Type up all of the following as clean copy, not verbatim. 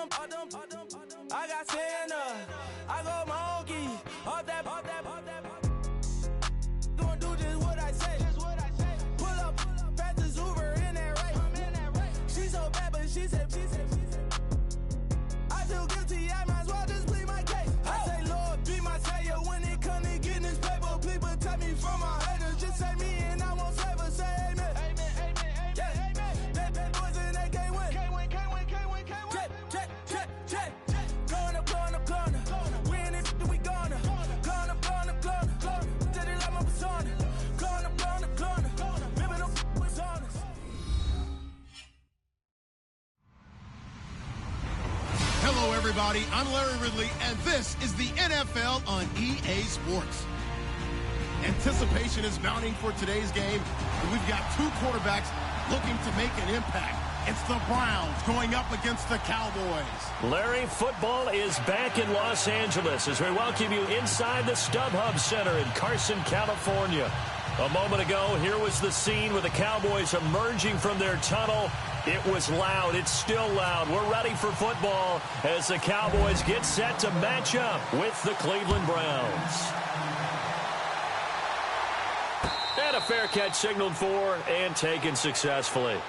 I got Santa, I go monkey, all that. Gonna do just what I say. Pull up, pass the Uber in that race. She so bad, but she said. I feel guilty, I might as well just plead my case. I say, Lord, be my savior when it comes to getting this paper. Please protect me from my haters. Just say me and I won't save her. Say amen. Bad boys and they can't win. Check. Going up. We in this, we gonna. Going up. Did it like my persona. Going up. Remember no was honest. Hello, everybody. I'm Larry Ridley, and this is the NFL on EA Sports. Anticipation is mounting for today's game, and we've got two quarterbacks looking to make an impact. It's the Browns going up against the Cowboys. Larry, football is back in Los Angeles as we welcome you inside the StubHub Center in Carson, California. A moment ago, here was the scene with the Cowboys emerging from their tunnel. It was loud. It's still loud. We're ready for football as the Cowboys get set to match up with the Cleveland Browns. And a fair catch signaled for and taken successfully.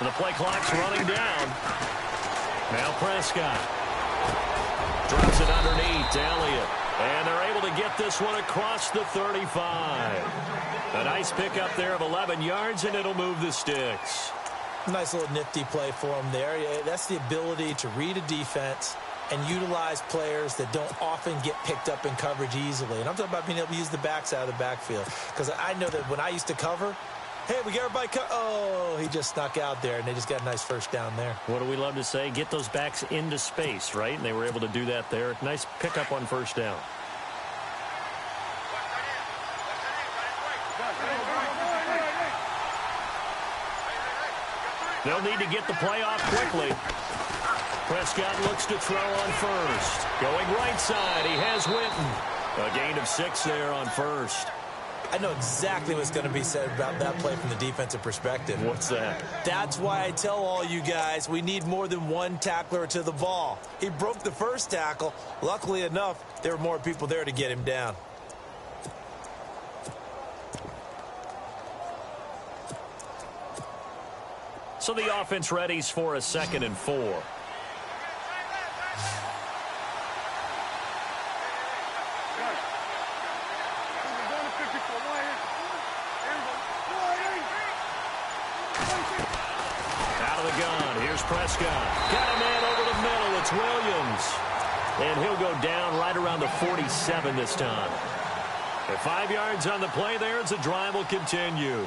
The play clock's running down. Now Prescott. Drops it underneath to Elliott. And they're able to get this one across the 35. A nice pickup there of 11 yards, and it'll move the sticks. Nice little nifty play for him there. That's the ability to read a defense and utilize players that don't often get picked up in coverage easily. And I'm talking about being able to use the backs out of the backfield. Because I know that when I used to cover, hey, we got everybody oh, he just snuck out there, and they just got a nice first down there. What do we love to say? Get those backs into space, right? And they were able to do that there. Nice pickup on first down. They'll need to get the play off quickly. Prescott looks to throw on first. Going right side, he has Winton. A gain of 6 there on first. I know exactly what's going to be said about that play from the defensive perspective. What's that? That's why I tell all you guys we need more than one tackler to the ball. He broke the first tackle. Luckily enough, there were more people there to get him down. So the offense readies for a 2nd and 4. Prescott. Got a man over the middle. It's Williams. And he'll go down right around the 47 this time. At 5 yards on the play there as the drive will continue.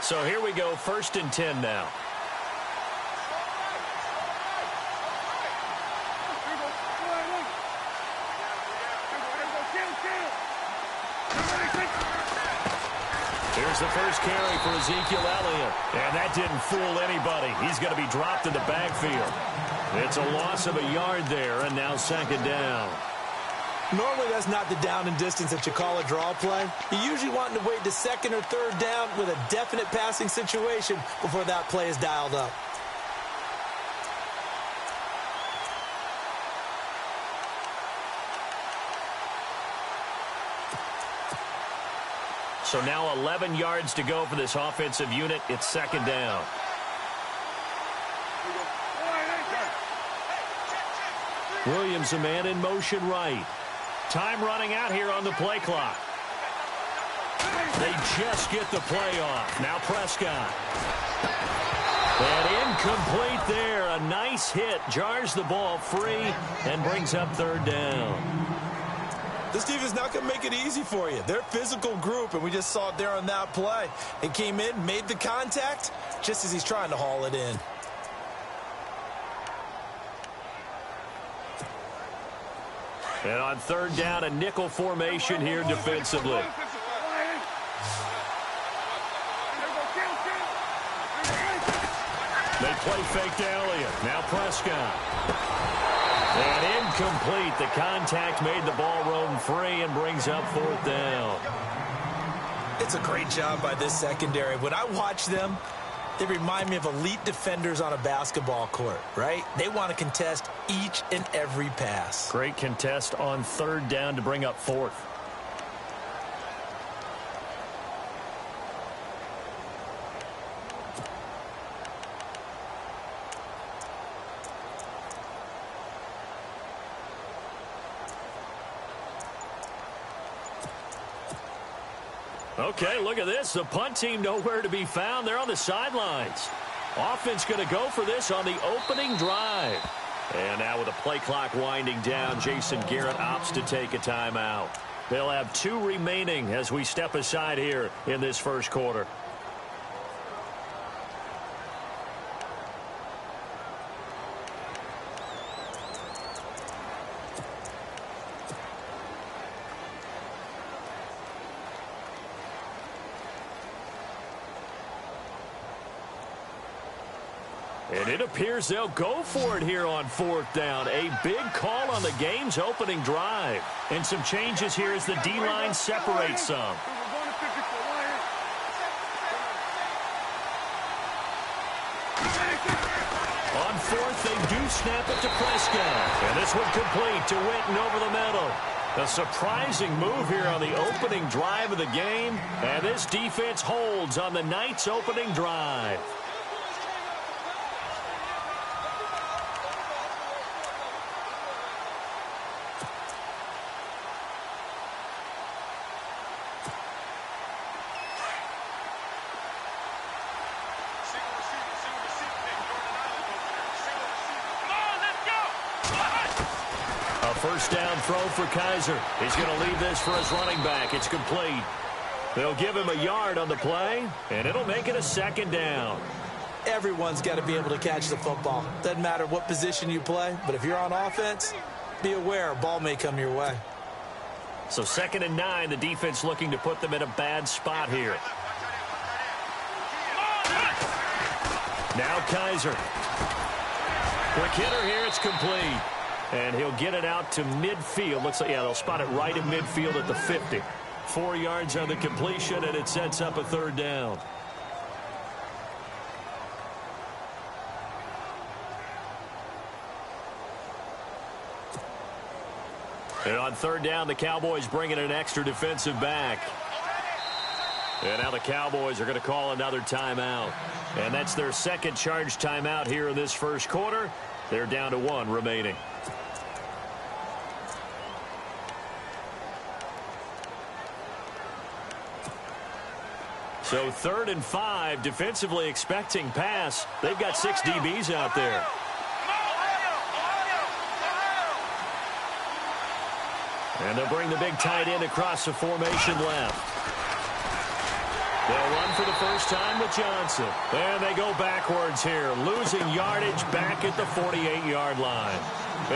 So here we go, 1st and 10 now. Here's the first carry for Ezekiel Elliott. And that didn't fool anybody. He's going to be dropped in the backfield. It's a loss of a yard there, and now 2nd down. Normally, that's not the down and distance that you call a draw play. You're usually wanting to wait to 2nd or 3rd down with a definite passing situation before that play is dialed up. So now 11 yards to go for this offensive unit. It's 2nd down. Williams, a man in motion right. Time running out here on the play clock. They just get the play off. Now Prescott. Incomplete there. A nice hit. Jars the ball free and brings up third down. This defense is not going to make it easy for you. They're a physical group, and we just saw it there on that play. He came in, made the contact, just as he's trying to haul it in. And on third down, a nickel formation here defensively. They play fake to Elliott. Now Prescott. And incomplete. The contact made the ball roam free and brings up fourth down. It's a great job by this secondary. When I watch them, they remind me of elite defenders on a basketball court, right? They want to contest each and every pass. Great contest on third down to bring up fourth. Okay, look at this. The punt team nowhere to be found. They're on the sidelines. Offense going to go for this on the opening drive. And now with the play clock winding down, Jason Garrett opts to take a timeout. They'll have 2 remaining as we step aside here in this first quarter. And it appears they'll go for it here on fourth down. A big call on the game's opening drive. And some changes here as the D-line separates some. On fourth, they do snap it to Prescott. And this one complete to Witten over the middle. A surprising move here on the opening drive of the game. And this defense holds on the night's opening drive. First down throw for Kaiser. He's going to leave this for his running back. It's complete. They'll give him a yard on the play, and it'll make it a second down. Everyone's got to be able to catch the football. Doesn't matter what position you play, but if you're on offense, be aware a ball may come your way. So 2nd and 9, the defense looking to put them in a bad spot here. Now Kaiser. Quick hitter here. It's complete. And he'll get it out to midfield. Looks like, yeah, they'll spot it right in midfield at the 50. 4 yards on the completion, and it sets up a third down. And on third down, the Cowboys bring in an extra defensive back. And now the Cowboys are going to call another timeout. And that's their second charge timeout here in this first quarter. They're down to 1 remaining. So 3rd and 5, defensively expecting pass. They've got 6 DBs out there. And they'll bring the big tight end across the formation left. They'll run for the first time with Johnson. And they go backwards here, losing yardage back at the 48-yard line.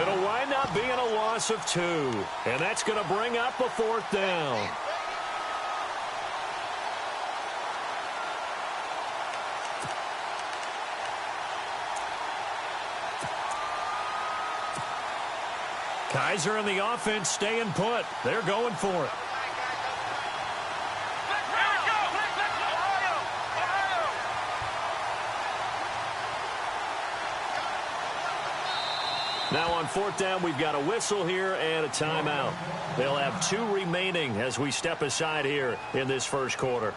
It'll wind up being a loss of 2. And that's going to bring up a 4th down. Kaiser and the offense staying put. They're going for it. Now on 4th down, we've got a whistle here and a timeout. They'll have 2 remaining as we step aside here in this first quarter.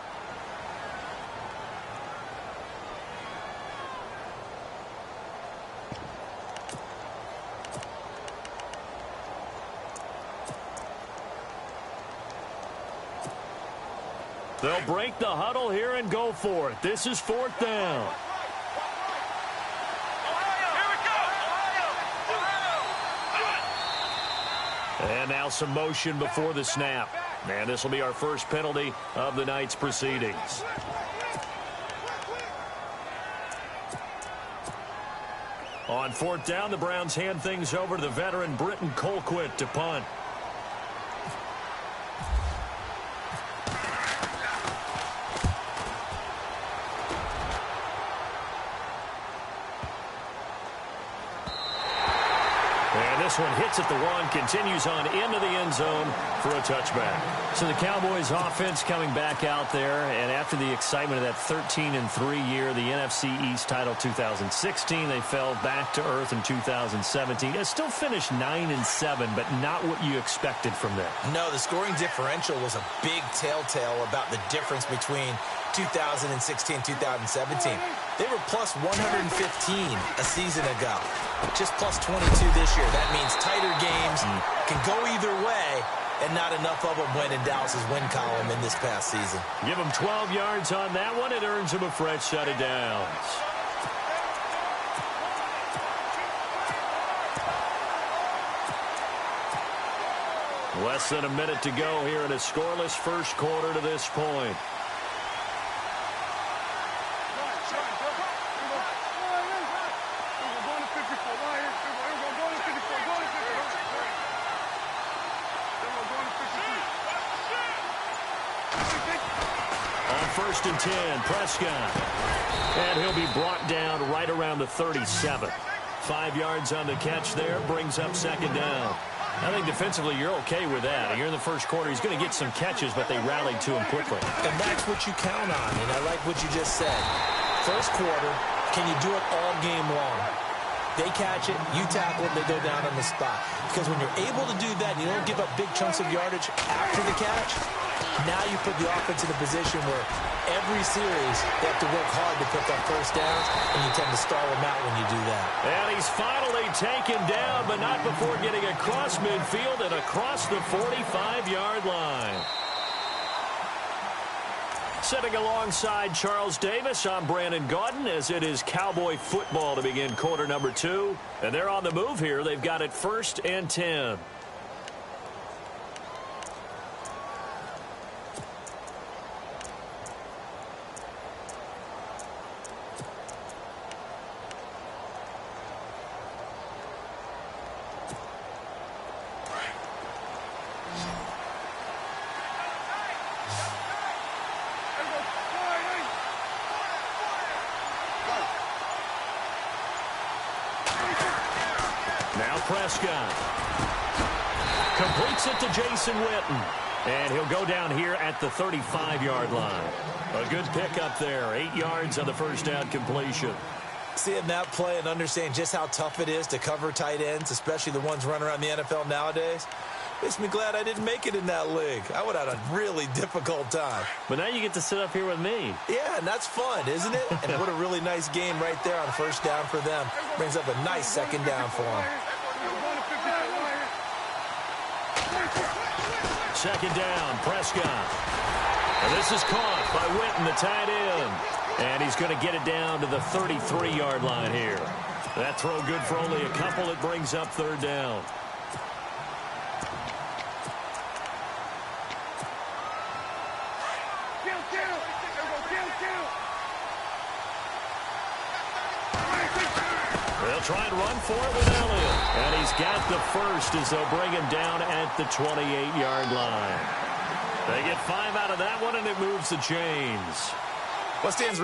They'll break the huddle here and go for it. This is 4th down. Now some motion before the snap. And this will be our first penalty of the night's proceedings. On fourth down, the Browns hand things over to the veteran Britton Colquitt to punt. This one hits at the one, continues on into the end zone for a touchback. So the Cowboys offense coming back out there, and after the excitement of that 13-3 year, the NFC East title 2016, they fell back to earth in 2017. It still finished 9-7, but not what you expected from them. No, the scoring differential was a big telltale about the difference between 2016 2017. They were plus 115 a season ago. Just plus 22 this year. That means tighter games can go either way, and not enough of them went in Dallas's win column in this past season. Give them 12 yards on that one. It earns them a fresh set of downs. Less than a minute to go here in a scoreless first quarter to this point. First and 10, Prescott. And he'll be brought down right around the 37. 5 yards on the catch there, brings up second down. I think defensively you're okay with that. You're in the first quarter. He's going to get some catches, but they rallied to him quickly. And that's what you count on, and I like what you just said. First quarter, can you do it all game long? They catch it, you tackle it, they go down on the spot. Because when you're able to do that, you don't give up big chunks of yardage after the catch, now you put the offense in a position where every series they have to work hard to pick up first downs, and you tend to stall them out when you do that. And he's finally taken down, but not before getting across midfield and across the 45-yard line. Sitting alongside Charles Davis, I'm Brandon Gaudin, as it is Cowboy football to begin quarter number 2. And they're on the move here. They've got it 1st and 10. Prescott completes it to Jason Witten, and he'll go down here at the 35-yard line. A good pickup there, 8 yards on the first down completion. Seeing that play and understanding just how tough it is to cover tight ends, especially the ones running around the NFL nowadays, makes me glad I didn't make it in that league. I would have had a really difficult time. But now you get to sit up here with me. Yeah, and that's fun, isn't it? And what a really nice game right there on first down for them. Brings up a nice second down for them. Second down, Prescott. And this is caught by Witten, the tight end. And he's going to get it down to the 33-yard line here. That throw good for only a couple. It brings up third down. They'll try and run for it with Elliott. And he's got the first as they'll bring him down at the 28-yard line. They get 5 out of that one, and it moves the chains. What stands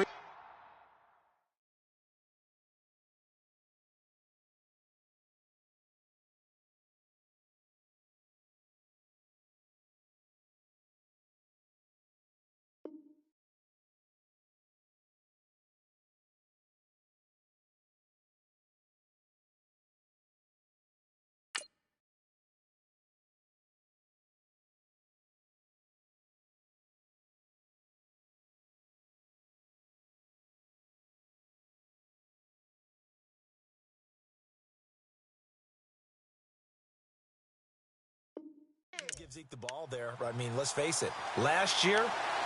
give Zeke the ball there? I mean, let's face it. Last year,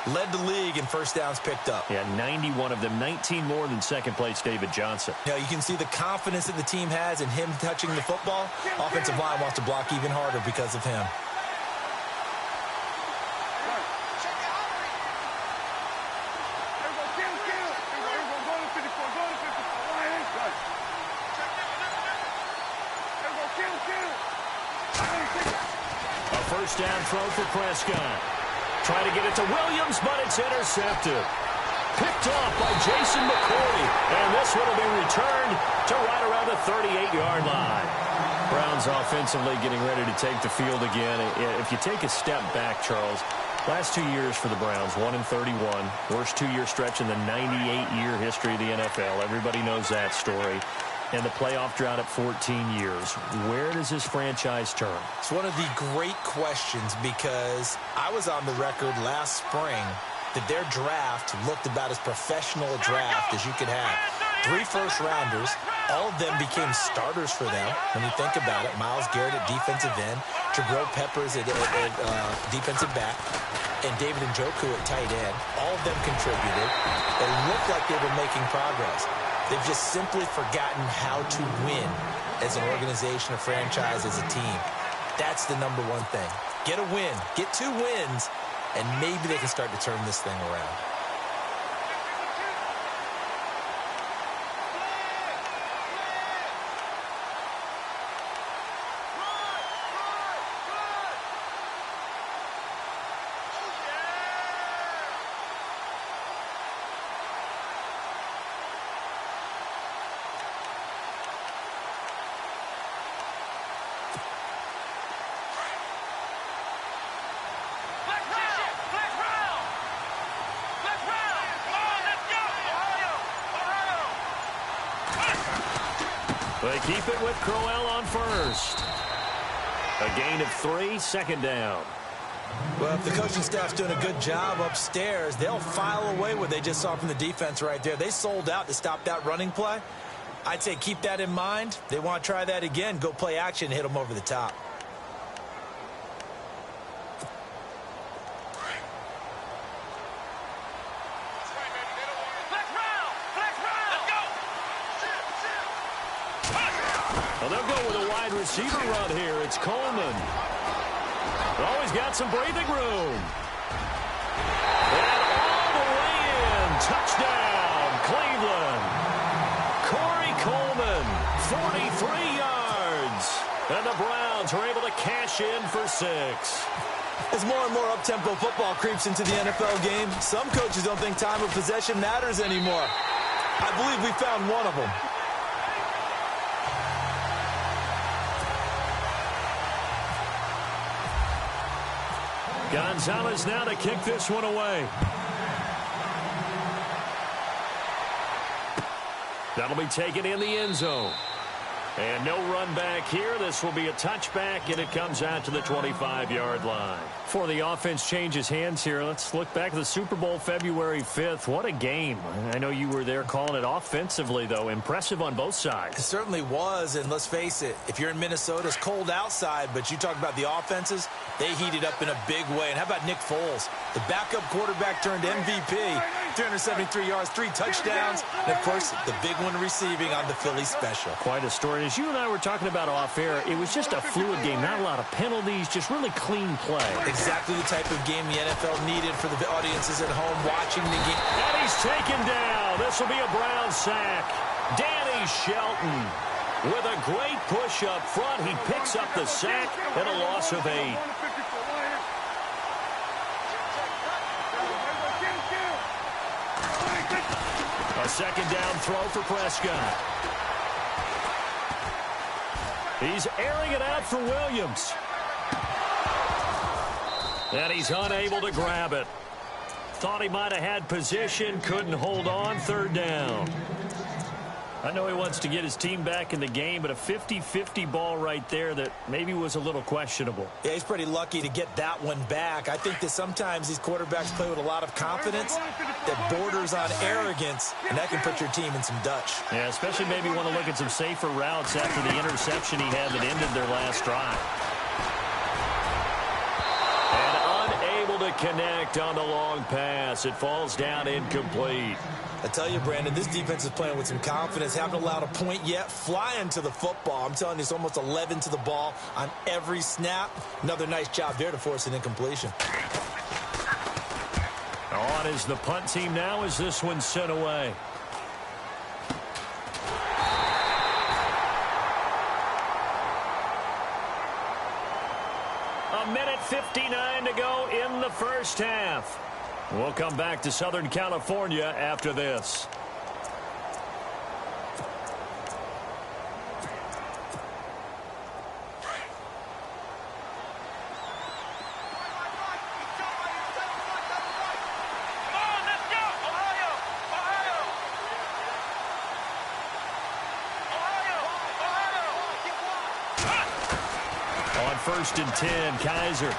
led the league in first downs picked up. Yeah, 91 of them, 19 more than second place David Johnson. Now, you can see the confidence that the team has in him touching the football. Offensive line wants to block even harder because of him. first down throw for Prescott. Trying to get it to Williams, but it's intercepted. Picked off by Jason McCourty. And this one will be returned to right around the 38-yard line. Browns offensively getting ready to take the field again. If you take a step back, Charles, last 2 years for the Browns, 1-31. Worst two-year stretch in the 98-year history of the NFL. Everybody knows that story. And the playoff drought at 14 years. Where does this franchise turn? It's one of the great questions because I was on the record last spring that their draft looked about as professional a draft as you could have. 3 first-rounders. All of them became starters for them when you think about it. Myles Garrett at defensive end, Jabril Peppers at defensive back, and David Njoku at tight end. All of them contributed. It looked like they were making progress. They've just simply forgotten how to win as an organization, a franchise, as a team. That's the number one thing. Get a win. Get 2 wins, and maybe they can start to turn this thing around. They keep it with Crowell on first. A gain of 3, second down. Well, if the coaching staff's doing a good job upstairs, they'll file away what they just saw from the defense right there. They sold out to stop that running play. I'd say keep that in mind. They want to try that again. Go play action, hit them over the top. Well, they'll go with a wide receiver run here. It's Coleman. Always got some breathing room. And all the way in. Touchdown, Cleveland. Corey Coleman, 43 yards. And the Browns are able to cash in for 6. As more and more up-tempo football creeps into the NFL game, some coaches don't think time of possession matters anymore. I believe we found one of them. Gonzalez now to kick this one away. That'll be taken in the end zone. And no run back here. This will be a touchback, and it comes out to the 25-yard line. Before the offense changes hands here, let's look back at the Super Bowl February 5th. What a game. I know you were there calling it offensively, though. Impressive on both sides. It certainly was, and let's face it, if you're in Minnesota, it's cold outside, but you talk about the offenses, they heated up in a big way. And how about Nick Foles? The backup quarterback turned MVP, 373 yards, 3 touchdowns, and, of course, the big one receiving on the Philly special. Quite a story. As you and I were talking about off-air, it was just a fluid game, not a lot of penalties, just really clean play. Exactly the type of game the NFL needed for the audiences at home watching the game. And he's taken down. This will be a Brown sack. Danny Shelton with a great push up front. He picks up the sack and a loss of 8. A second down throw for Prescott. He's airing it out for Williams. And he's unable to grab it. Thought he might have had position, couldn't hold on, third down. I know he wants to get his team back in the game, but a 50-50 ball right there that maybe was a little questionable. Yeah, he's pretty lucky to get that one back. I think that sometimes these quarterbacks play with a lot of confidence that borders on arrogance, and that can put your team in some Dutch. Yeah, especially maybe want to look at some safer routes after the interception he had that ended their last drive. And unable to connect on the long pass. It falls down incomplete. I tell you, Brandon, this defense is playing with some confidence. Haven't allowed a point yet. Flying to the football. I'm telling you, it's almost 11 to the ball on every snap. Another nice job there to force an incompletion. On is the punt team now as this one's sent away. A minute 2:59 to go in the first half. We'll come back to Southern California after this. On 1st and 10, Kaiser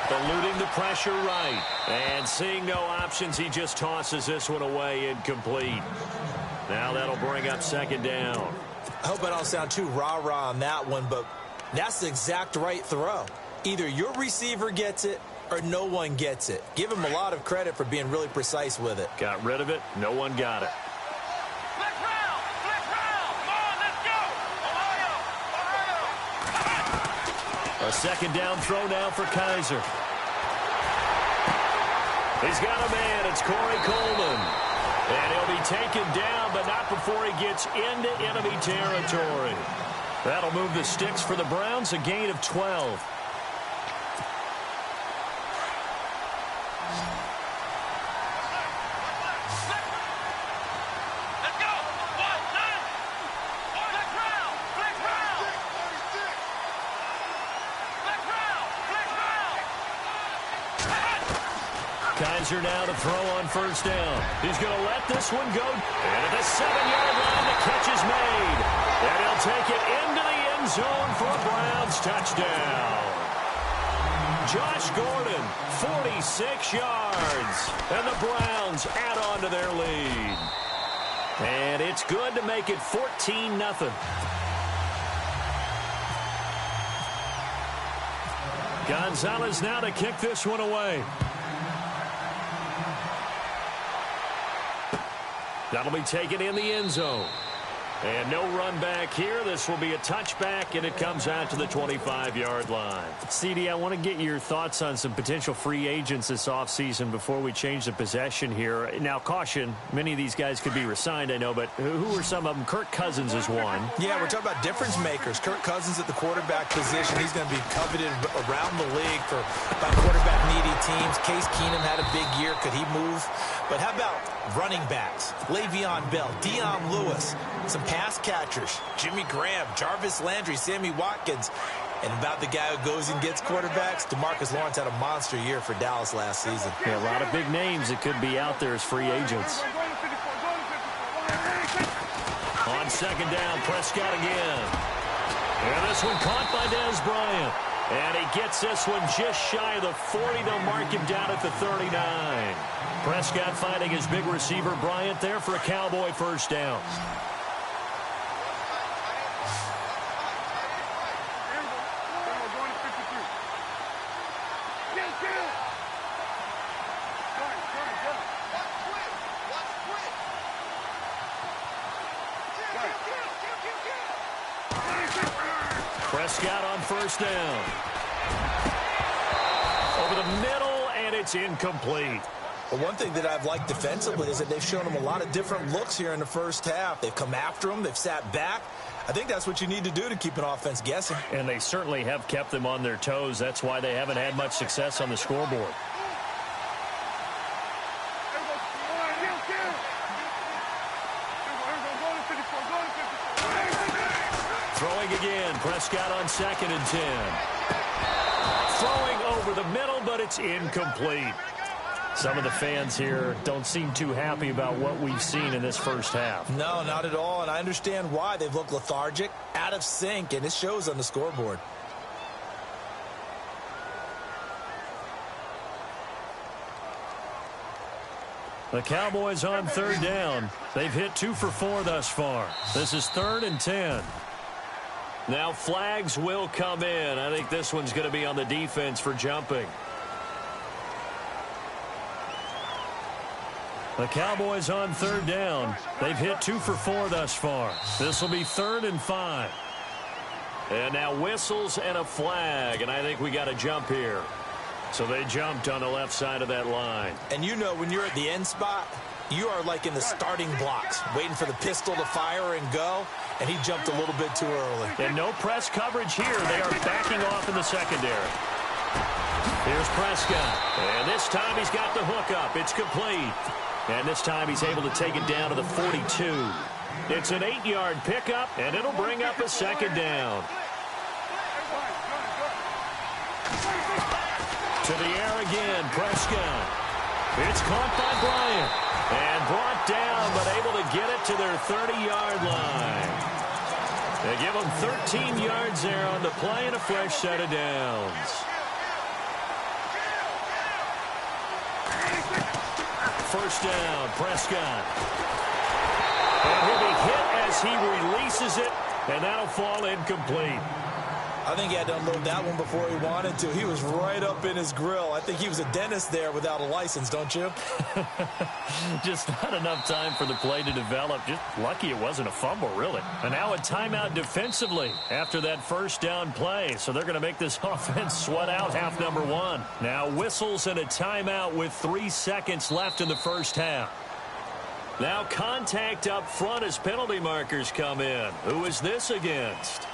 eluding the pressure right. And seeing no options, he just tosses this one away incomplete. Now that'll bring up 2nd down. I hope I don't sound too rah-rah on that one, but that's the exact right throw. Either your receiver gets it or no one gets it. Give him a lot of credit for being really precise with it. Got rid of it. No one got it. A 2nd down throw now for Kaiser. He's got a man. It's Corey Coleman. And he'll be taken down, but not before he gets into enemy territory. That'll move the sticks for the Browns, a gain of 12. Kaiser now to throw on 1st down. He's going to let this one go. And at the 7-yard line, the catch is made. And he'll take it into the end zone for a Browns touchdown. Josh Gordon, 46 yards. And the Browns add on to their lead. And it's good to make it 14-0. Gonzalez now to kick this one away. That'll be taken in the end zone. And no run back here. This will be a touchback, and it comes out to the 25-yard line. CD, I want to get your thoughts on some potential free agents this offseason before we change the possession here. Now, caution, many of these guys could be re-signed, I know, but who are some of them? Kirk Cousins is one. Yeah, we're talking about difference makers. Kirk Cousins at the quarterback position. He's going to be coveted around the league by quarterback-needy teams. Case Keenum had a big year. Could he move? But how about running backs? Le'Veon Bell, Dion Lewis, some pass catchers, Jimmy Graham, Jarvis Landry, Sammy Watkins. And about the guy who goes and gets quarterbacks, DeMarcus Lawrence had a monster year for Dallas last season. Yeah, a lot of big names that could be out there as free agents. On 2nd down, Prescott again. And this one caught by Dez Bryant. And he gets this one just shy of the 40. They'll mark him down at the 39. Prescott finding his big receiver Bryant there for a Cowboy 1st down. Prescott on 1st down. Over the middle, and it's incomplete. Well, one thing that I've liked defensively is that they've shown him a lot of different looks here in the first half. They've come after him. They've sat back. I think that's what you need to do to keep an offense guessing. And they certainly have kept them on their toes. That's why they haven't had much success on the scoreboard. Throwing again. Prescott on 2nd and 10. Throwing over the middle, but it's incomplete. Some of the fans here don't seem too happy about what we've seen in this first half. No, not at all, and I understand why. They've looked lethargic, out of sync, and it shows on the scoreboard. The Cowboys on 3rd down. They've hit 2 for 4 thus far. This is 3rd and 10. Now flags will come in. I think this one's going to be on the defense for jumping. The Cowboys on 3rd down. They've hit 2 for 4 thus far. This will be 3rd and 5. And now whistles and a flag, and I think we got a jump here. So they jumped on the left side of that line. And you know, when you're at the end spot, you are like in the starting blocks, waiting for the pistol to fire and go, and he jumped a little bit too early. And no press coverage here. They are backing off in the secondary. Here's Prescott. And this time he's got the hook up. It's complete. And this time he's able to take it down to the 42. It's an 8-yard pickup, and it'll bring up a second down. To the air again, Prescott. It's caught by Bryant. And brought down, but able to get it to their 30-yard line. They give them 13 yards there on the play and a fresh set of downs. First down, Prescott. And he'll be hit as he releases it, and that'll fall incomplete. I think he had to unload that one before he wanted to. He was right up in his grill. I think he was a dentist there without a license, don't you? Just not enough time for the play to develop. Just lucky it wasn't a fumble, really. And now a timeout defensively after that first down play. So they're going to make this offense sweat out half number one. Now whistles and a timeout with 3 seconds left in the first half. Now contact up front as penalty markers come in. Who is this against?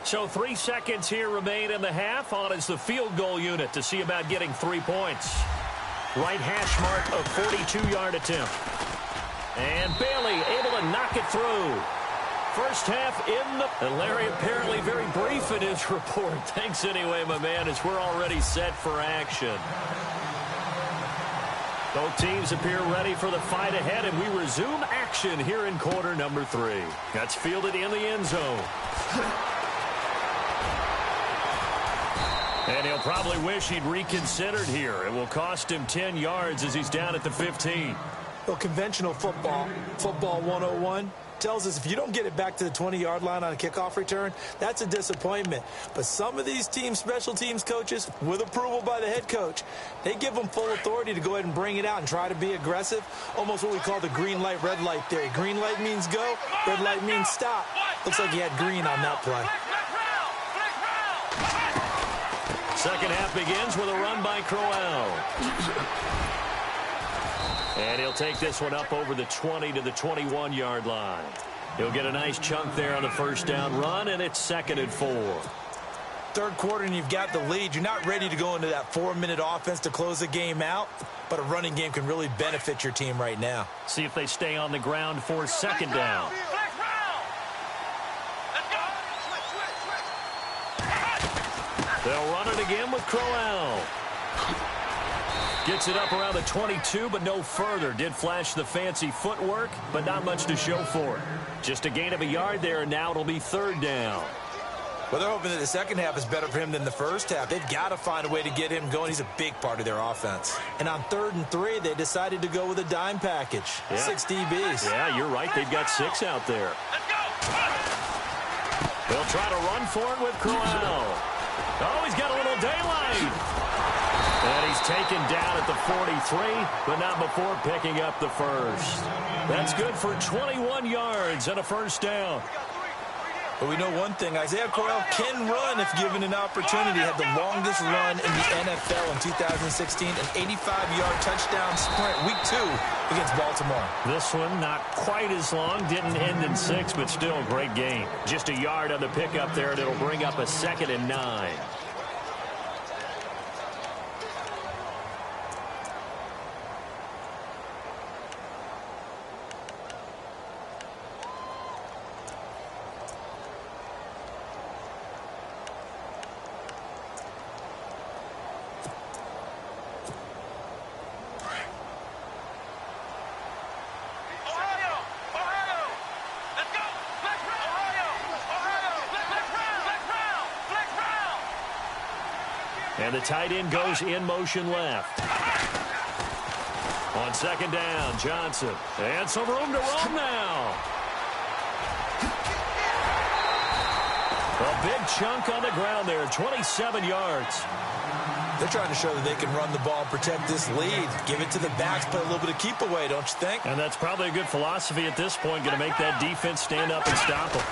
So 3 seconds here remain in the half. On is the field goal unit to see about getting 3 points. Right hash mark of 42-yard attempt. And Bailey able to knock it through. First half in the... And Larry apparently very brief in his report. Thanks anyway, my man, as we're already set for action. Both teams appear ready for the fight ahead, and we resume action here in quarter number 3. That's fielded in the end zone. And he'll probably wish he'd reconsidered here. It will cost him 10 yards as he's down at the 15. Well, conventional football 101, tells us if you don't get it back to the 20-yard line on a kickoff return, that's a disappointment. But some of these teams, special teams coaches, with approval by the head coach, they give them full authority to go ahead and bring it out and try to be aggressive. Almost what we call the green light, red light theory. Green light means go, red light means stop. Looks like he had green on that play. Second half begins with a run by Crowell. And he'll take this one up over the 20 to the 21-yard line. He'll get a nice chunk there on the first down run, and it's 2nd and 4. Third quarter, and you've got the lead. You're not ready to go into that 4-minute offense to close the game out, but a running game can really benefit your team right now. See if they stay on the ground for second down. They'll run it again with Crowell. Gets it up around the 22, but no further. Did flash the fancy footwork, but not much to show for it. Just a gain of a yard there, and now it'll be 3rd down. Well, they're hoping that the second half is better for him than the first half. They've got to find a way to get him going. He's a big part of their offense. And on 3rd and 3, they decided to go with a dime package. Yeah. 6 DBs. Yeah, you're right. They've got 6 out there. They'll try to run for it with Crowell. Oh, he's got a little daylight. And he's taken down at the 43, but not before picking up the first. That's good for 21 yards and a first down. But we know one thing, Isaiah Crowell can run if given an opportunity. Had the longest run in the NFL in 2016, an 85-yard touchdown sprint, week 2 against Baltimore. This one not quite as long, didn't end in 6, but still a great game. Just a yard on the pickup there, and it'll bring up a 2nd and 9. And the tight end goes in motion left. On 2nd down, Johnson. And some room to run now. A big chunk on the ground there, 27 yards. They're trying to show that they can run the ball and protect this lead. Give it to the backs, play a little bit of keep away, don't you think? And that's probably a good philosophy at this point, going to make that defense stand up and stop them.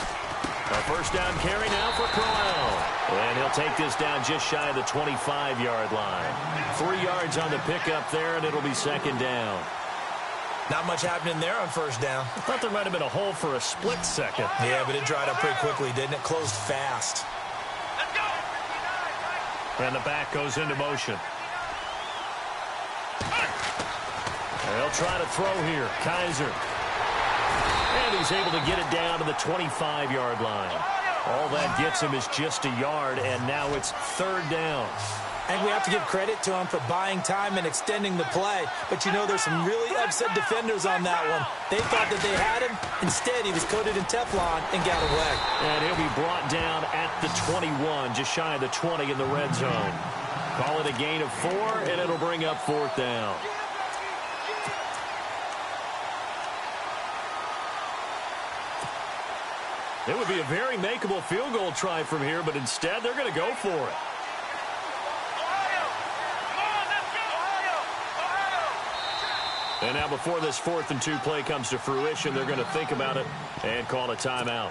A first down carry now for Crowell. And he'll take this down just shy of the 25-yard line. 3 yards on the pickup there, and it'll be 2nd down. Not much happening there on first down. I thought there might have been a hole for a split second. Yeah, but it dried up pretty quickly, didn't it? Closed fast. And the back goes into motion. They'll try to throw here. Kaiser. And he's able to get it down to the 25-yard line. All that gets him is just a yard, and now it's third down. And we have to give credit to him for buying time and extending the play. But, you know, there's some really upset defenders on that one. They thought that they had him. Instead, he was coated in Teflon and got away. And he'll be brought down at the 21, just shy of the 20 in the red zone. Call it a gain of 4, and it'll bring up fourth down. It would be a very makeable field goal try from here, but instead they're going to go for it. And now before this 4th and 2 play comes to fruition, they're going to think about it and call a timeout.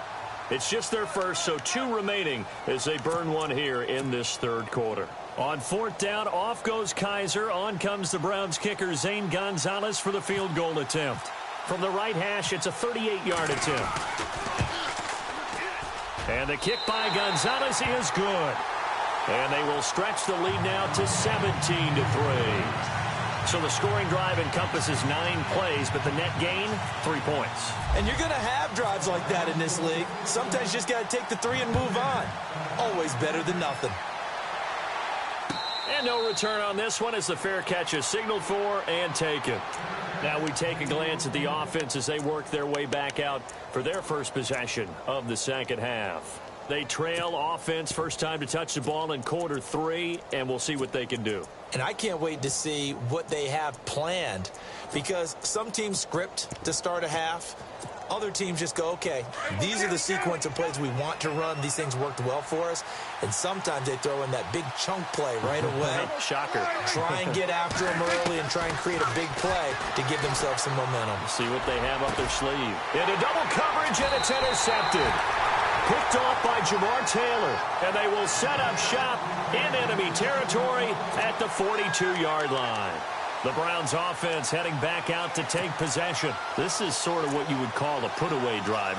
It's just their first, so 2 remaining as they burn one here in this third quarter. On 4th down, off goes Kaiser. On comes the Browns kicker, Zane Gonzalez, for the field goal attempt. From the right hash, it's a 38-yard attempt. And the kick by Gonzalez is good. And they will stretch the lead now to 17-3. So the scoring drive encompasses 9 plays, but the net gain, 3 points. And you're going to have drives like that in this league. Sometimes you just got to take the 3 and move on. Always better than nothing. And no return on this one as the fair catch is signaled for and taken. Now we take a glance at the offense as they work their way back out for their first possession of the second half. They trail offense, first time to touch the ball in quarter 3, and we'll see what they can do. And I can't wait to see what they have planned, because some teams script to start a half. Other teams just go, okay, these are the sequence of plays we want to run. These things worked well for us. And sometimes they throw in that big chunk play right away. Shocker. Try and get after them early and try and create a big play to give themselves some momentum. See what they have up their sleeve. Into double coverage, and it's intercepted. Picked off by Jamar Taylor. And they will set up shop in enemy territory at the 42-yard line. The Browns offense heading back out to take possession. This is sort of what you would call a put-away drive.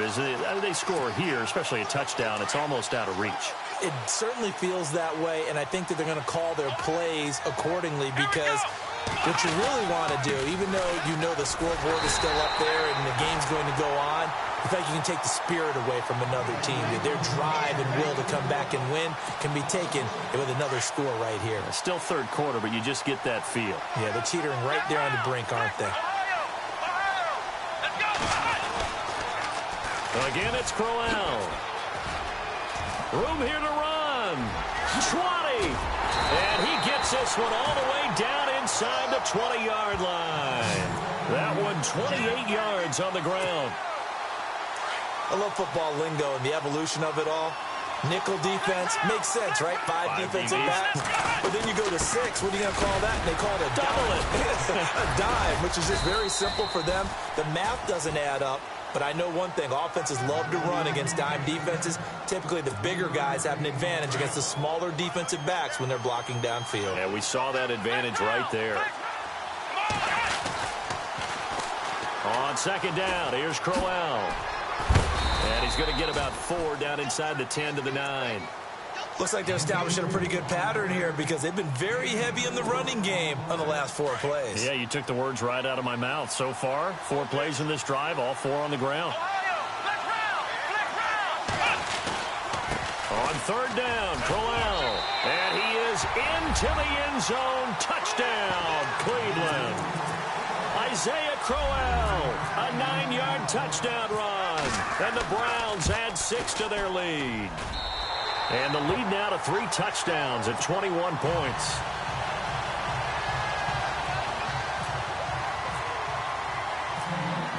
They score here, especially a touchdown. It's almost out of reach. It certainly feels that way, and I think that they're going to call their plays accordingly, because what you really want to do, even though you know the scoreboard is still up there and the game's going to go on, in fact, you can take the spirit away from another team. Their drive and will to come back and win can be taken with another score right here. It's still third quarter, but you just get that feel. Yeah, they're teetering right there on the brink, aren't they? Again, it's Crowell. Room here to run. 20. And he gets this one all the way down inside the 20-yard line. That one 28 yards on the ground. I love football lingo and the evolution of it all. Nickel defense makes sense, right? 5 defensive backs. But then you go to 6. What are you going to call that? And they call it a dive. A dive, which is just very simple for them. The math doesn't add up. But I know one thing, offenses love to run against dime defenses. Typically, the bigger guys have an advantage against the smaller defensive backs when they're blocking downfield. Yeah, we saw that advantage right there. On second down, here's Crowell. And he's going to get about 4 down inside the 10 to the 9. Looks like they're establishing a pretty good pattern here, because they've been very heavy in the running game on the last 4 plays. Yeah, you took the words right out of my mouth. So far, 4 plays in this drive, all 4 on the ground. On third down, Crowell. And he is into the end zone. Touchdown, Cleveland. Isaiah Crowell, a 9-yard touchdown run. And the Browns add 6 to their lead. And the lead now to 3 touchdowns at 21 points.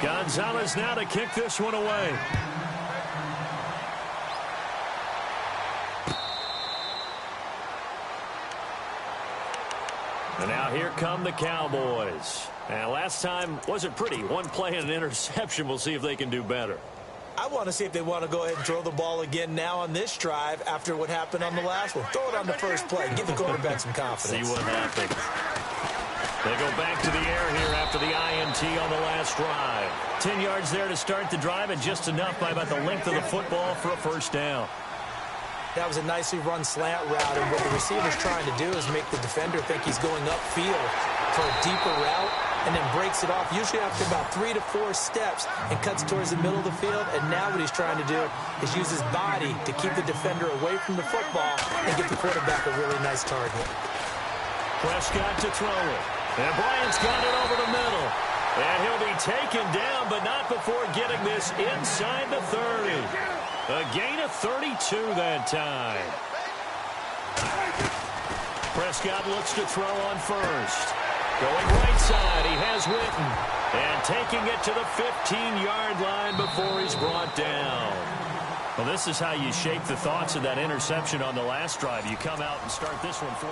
Gonzalez now to kick this one away. And now here come the Cowboys. And last time wasn't pretty. 1 play and an interception. We'll see if they can do better. I want to see if they want to go ahead and throw the ball again now on this drive after what happened on the last one. Throw it on the first play. Give the quarterback some confidence. See what happens. They go back to the air here after the INT on the last drive. 10 yards there to start the drive, and just enough by about the length of the football for a first down. That was a nicely run slant route, and what the receiver's trying to do is make the defender think he's going upfield for a deeper route, and then breaks it off, usually after about 3 to 4 steps, and cuts towards the middle of the field. And now what he's trying to do is use his body to keep the defender away from the football and get the quarterback a really nice target. Prescott to throw it. And Bryant's got it over the middle. And he'll be taken down, but not before getting this inside the 30. A gain of 32 that time. Prescott looks to throw on first. Going right side, he has Witten. And taking it to the 15-yard line before he's brought down. Well, this is how you shape the thoughts of that interception on the last drive. You come out and start this one 4-4.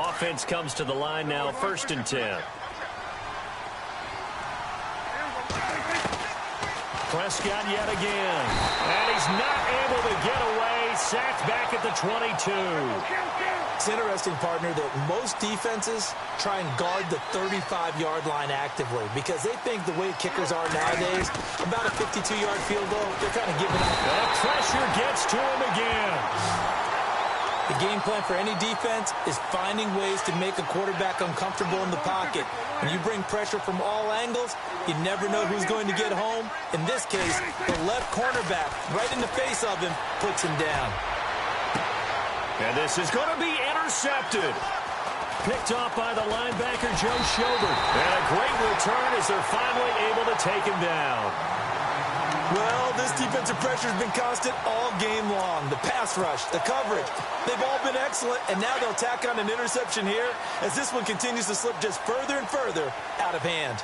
Offense comes to the line now, 1st and 10. Prescott yet again. And he's not able to get away. Sacked back at the 22. It's interesting, partner, that most defenses try and guard the 35-yard line actively because they think the way kickers are nowadays, about a 52-yard field goal, they're kind of giving up. The pressure gets to him again. The game plan for any defense is finding ways to make a quarterback uncomfortable in the pocket. When you bring pressure from all angles, you never know who's going to get home. In this case, the left cornerback, right in the face of him, puts him down. And this is going to be intercepted. Picked off by the linebacker, Joe Schobert. And a great return as they're finally able to take him down. Well, this defensive pressure has been constant all game long. The pass rush, the coverage, they've all been excellent, and now they'll tack on an interception here as this one continues to slip just further and further out of hand.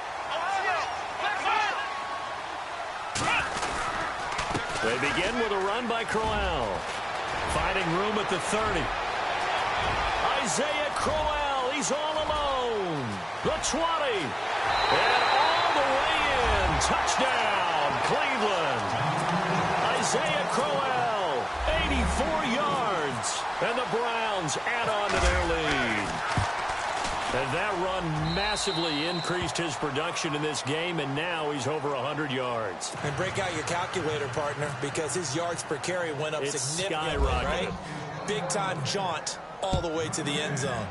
They begin with a run by Crowell. Finding room at the 30. Isaiah Crowell, he's all alone. The 20. And all the way in. Touchdown, Cleveland. Isaiah Crowell, 84 yards. And the Browns add on to their lead. And that run massively increased his production in this game, and now he's over 100 yards. And break out your calculator, partner, because his yards per carry went up significantly, right? Big-time jaunt all the way to the end zone.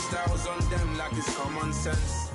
Styles on them like it's common sense.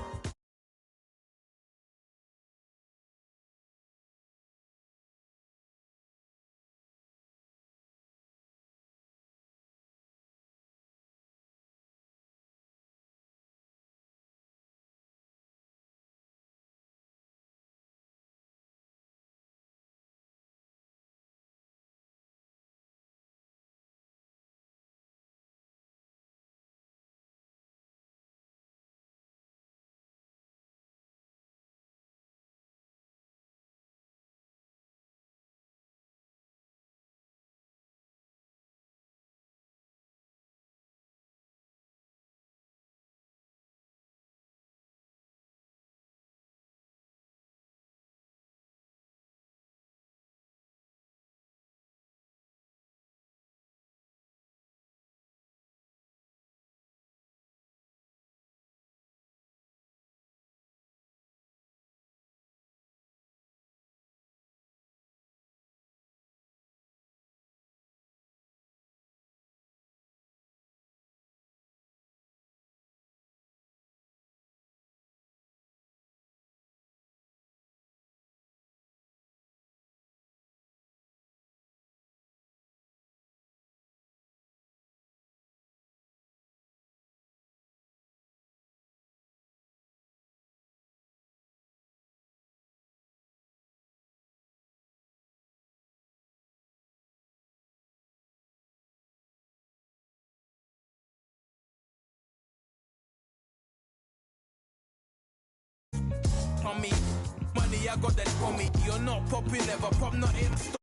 me, I got that for me. You're not popping, never pop nothing.